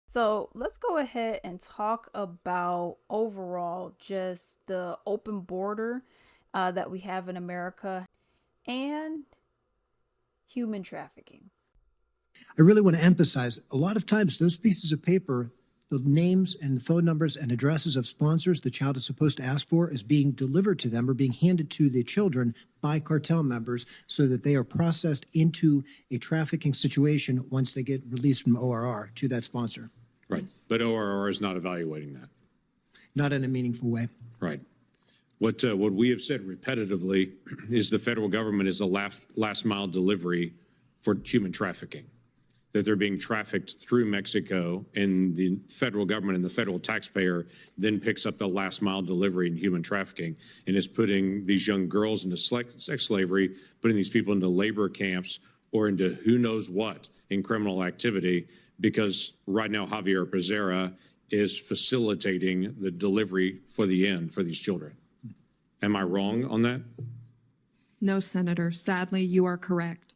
So let's go ahead and talk about overall just the open border that we have in America and human trafficking. I really want to emphasize a lot of times those pieces of paper, the names and phone numbers and addresses of sponsors the child is supposed to ask for is being delivered to them or being handed to the children by cartel members so that they are processed into a trafficking situation once they get released from ORR to that sponsor. Right. Yes. But ORR is not evaluating that. Not in a meaningful way. Right. What we have said repetitively is the federal government is the last mile delivery for human trafficking, that they're being trafficked through Mexico, and the federal government and the federal taxpayer then picks up the last mile delivery in human trafficking and is putting these young girls into sex slavery, putting these people into labor camps or into who knows what in criminal activity, because right now Javier Pizarra is facilitating the delivery for the end for these children. Am I wrong on that? No, Senator. Sadly, you are correct.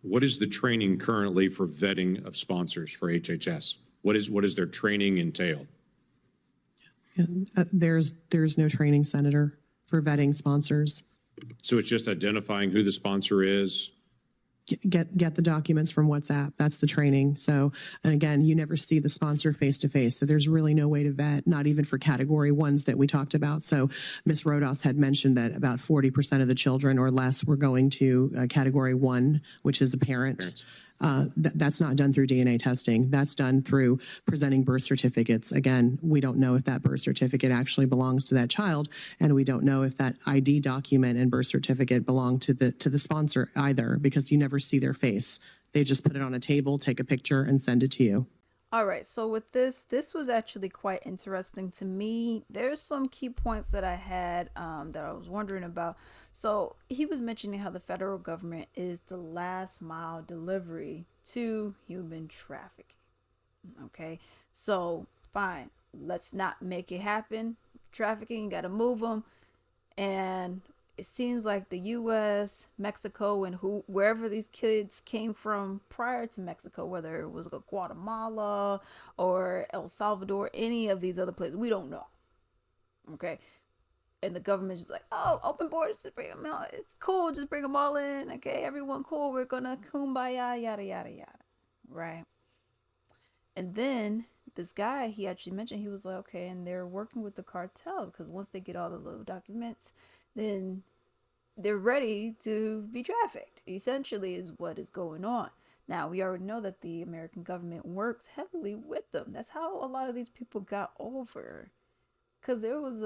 What is the training currently for vetting of sponsors for HHS? What does their training entail? There's no training, Senator, for vetting sponsors. So it's just identifying who the sponsor is. Get the documents from WhatsApp. That's the training. So, and again, you never see the sponsor face to face. So there's really no way to vet, not even for category ones that we talked about. So Ms. Rodas had mentioned that about 40% of the children or less were going to category 1, which is a parent. Parents. That's not done through DNA testing. That's done through presenting birth certificates. Again, we don't know if that birth certificate actually belongs to that child, and we don't know if that ID document and birth certificate belong to the sponsor either, because you never see their face. They just put it on a table, take a picture, and send it to you. All right, so with this was actually quite interesting to me. There's some key points that I had that I was wondering about. So he was mentioning how the federal government is the last mile delivery to human trafficking. Okay, so fine, let's not make it happen. Trafficking, you gotta move them, and it seems like the U.S., Mexico, and wherever these kids came from prior to Mexico, whether it was Guatemala or El Salvador, any of these other places, we don't know. Okay, and the government's just like, oh, open borders, just bring them out. It's cool, just bring them all in. Okay, everyone cool. We're gonna kumbaya, yada yada yada, right? And then this guy, he actually mentioned, he was like, okay, and they're working with the cartel because once they get all the little documents, then they're ready to be trafficked, essentially, is what is going on. Now, we already know that the American government works heavily with them. That's how a lot of these people got over. Because there was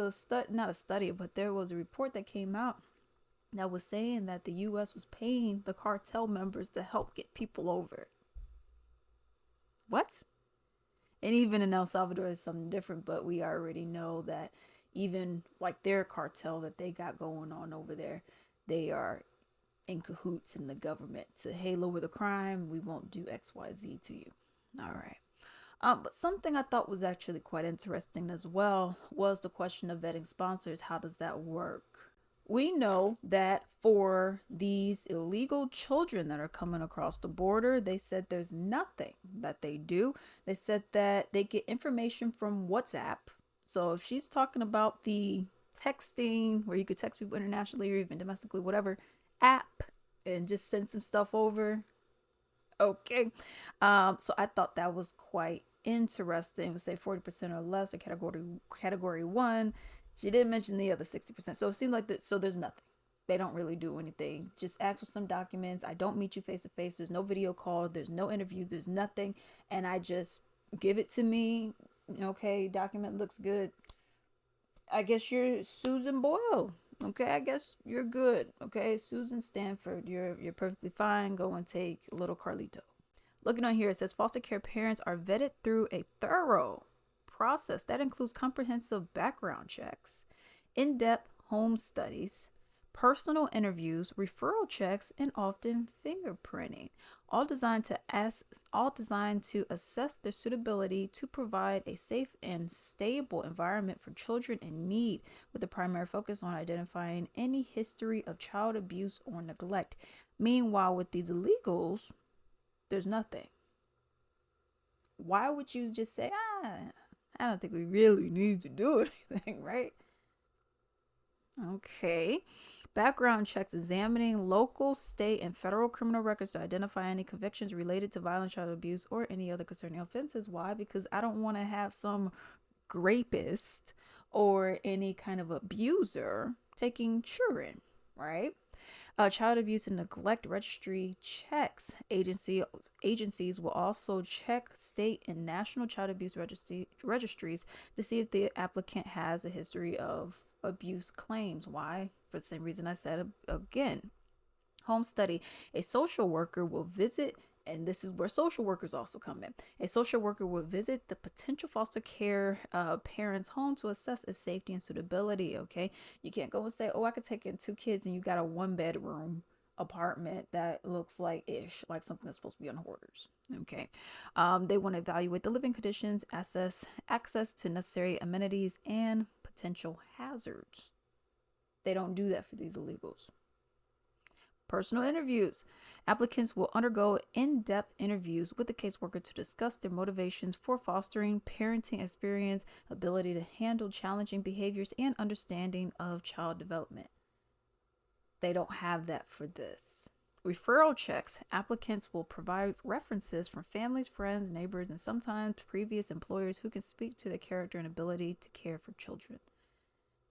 not a study, but there was a report that came out that was saying that the U.S. was paying the cartel members to help get people over. What? And even in El Salvador, it's something different, but we already know that even like their cartel that they got going on over there, they are in cahoots in the government to, hey, lower the crime, we won't do XYZ to you. All right. But something I thought was actually quite interesting as well was the question of vetting sponsors. How does that work? We know that for these illegal children that are coming across the border, they said there's nothing that they do. They said that they get information from WhatsApp. So if she's talking about the texting where you could text people internationally or even domestically, whatever, app, and just send some stuff over. Okay. So I thought that was quite interesting. We say 40% or less or category 1. She didn't mention the other 60%. So it seemed like that. So there's nothing. They don't really do anything. Just ask for some documents. I don't meet you face to face. There's no video call. There's no interview. There's nothing. And I just give it to me. Okay, document looks good. I guess you're Susan Boyle. Okay, I guess you're good. Okay, Susan Stanford, you're perfectly fine. Go and take little Carlito. Looking on here, it says foster care parents are vetted through a thorough process that includes comprehensive background checks, in-depth home studies, personal interviews, referral checks, and often fingerprinting, all designed to assess their suitability to provide a safe and stable environment for children in need, with the primary focus on identifying any history of child abuse or neglect. Meanwhile, with these illegals, there's nothing. why would you just say, I don't think we really need to do anything, right? Okay. Background checks examining local, state, and federal criminal records to identify any convictions related to violent child abuse or any other concerning offenses. Why? Because I don't want to have some rapist or any kind of abuser taking children, right? Child abuse and neglect registry checks. Agencies will also check state and national child abuse registries to see if the applicant has a history of abuse claims. Why? For the same reason I said again. Home study. A social worker will visit, and this is where social workers also come in. A social worker will visit the potential foster care parent's home to assess its safety and suitability. Okay, you can't go and say, "Oh, I could take in 2 kids," and you got a 1 bedroom apartment that looks like something that's supposed to be on Hoarders. Okay, they want to evaluate the living conditions, access to necessary amenities, and potential hazards. They don't do that for these illegals. Personal interviews. Applicants will undergo in-depth interviews with the caseworker to discuss their motivations for fostering, parenting experience, ability to handle challenging behaviors, and understanding of child development. They don't have that for this. Referral checks. Applicants will provide references from families, friends, neighbors, and sometimes previous employers who can speak to their character and ability to care for children.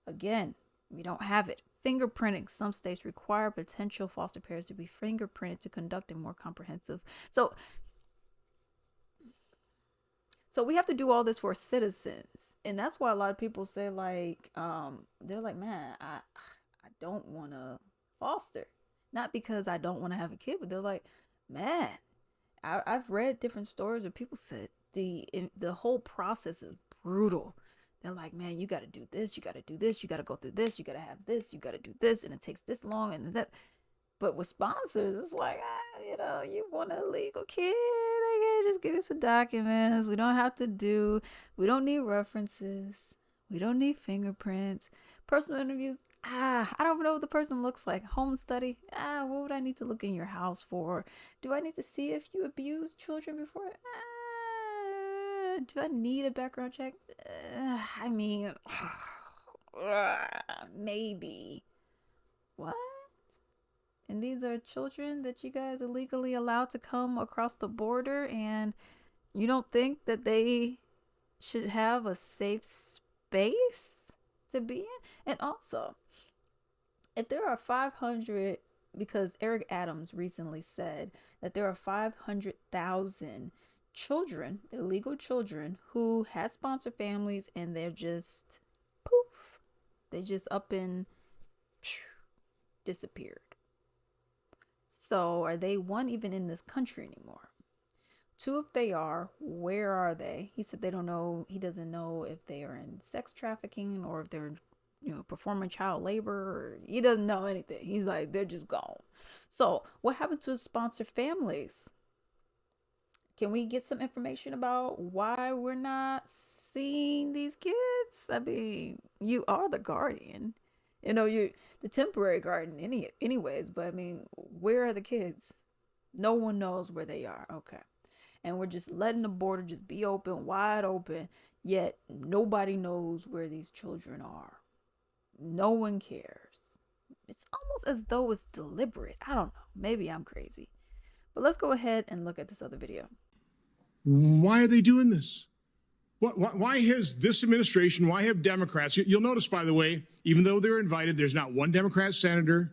Again, we don't have it. Fingerprinting. Some states require potential foster parents to be fingerprinted to conduct a more comprehensive. So we have to do all this for citizens. And that's why a lot of people say they're like, man, I don't want to foster. Not because I don't want to have a kid, but they're like, man, I've read different stories where people said the whole process is brutal. They're like, man, you got to do this, you got to do this, you got to go through this, you got to have this, you got to do this, and it takes this long and that. But with sponsors, it's like, you want a legal kid, I guess just give us some documents. We don't need references. We don't need fingerprints. Personal interviews, I don't even know what the person looks like. Home study, what would I need to look in your house for? Do I need to see if you abused children before? Do I need a background check? I mean, maybe. What? And these are children that you guys illegally allowed to come across the border, and you don't think that they should have a safe space to be in? And also, if there are 500, because Eric Adams recently said that there are 500,000 children, illegal children, who had sponsored families and they're just poof. They just up and disappeared. So are they, one, even in this country anymore? 2, if they are, where are they? He said they don't know. He doesn't know if they are in sex trafficking or if they're performing child labor, or he doesn't know anything. He's like, they're just gone. So what happened to sponsored families? Can we get some information about why we're not seeing these kids? I mean, you are the guardian. You're the temporary guardian anyways, but I mean, where are the kids? No one knows where they are. Okay. And we're just letting the border just be open, wide open, yet nobody knows where these children are. No one cares. It's almost as though it's deliberate. I don't know. Maybe I'm crazy. But let's go ahead and look at this other video. Why are they doing this? Why has this administration, why have Democrats, you'll notice, by the way, even though they're invited, there's not one Democrat senator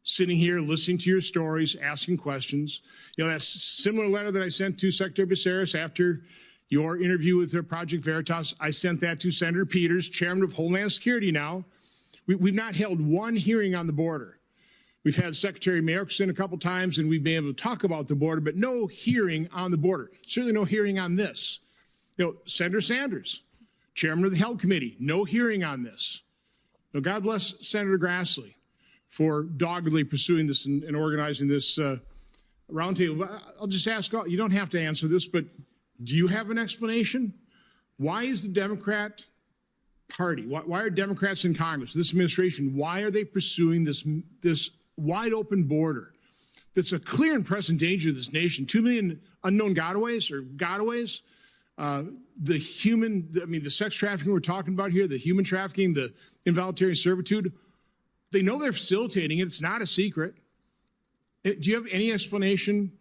sitting here listening to your stories, asking questions. That similar letter that I sent to Secretary Becerris after your interview with Project Veritas, I sent that to Senator Peters, chairman of Homeland Security now. We've not held one hearing on the border. We've had Secretary Mayorkas a couple times, and we've been able to talk about the border, but no hearing on the border. Certainly no hearing on this. Senator Sanders, chairman of the Health Committee, no hearing on this. God bless Senator Grassley for doggedly pursuing this and organizing this roundtable. I'll just ask, you don't have to answer this, but do you have an explanation? Why is the Democrat Party, why are Democrats in Congress, this administration, why are they pursuing this wide open border that's a clear and present danger to this nation. 2 million unknown gotaways or gotaways. The sex trafficking we're talking about here, the human trafficking, the involuntary servitude, they know they're facilitating it. It's not a secret. Do you have any explanation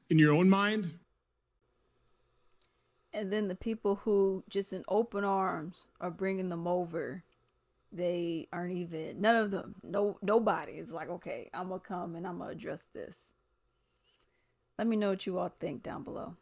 in your own mind? And then the people who just in open arms are bringing them over, they aren't even, none of them, nobody is like, okay, I'm gonna come and I'm gonna address this. Let me know what you all think down below.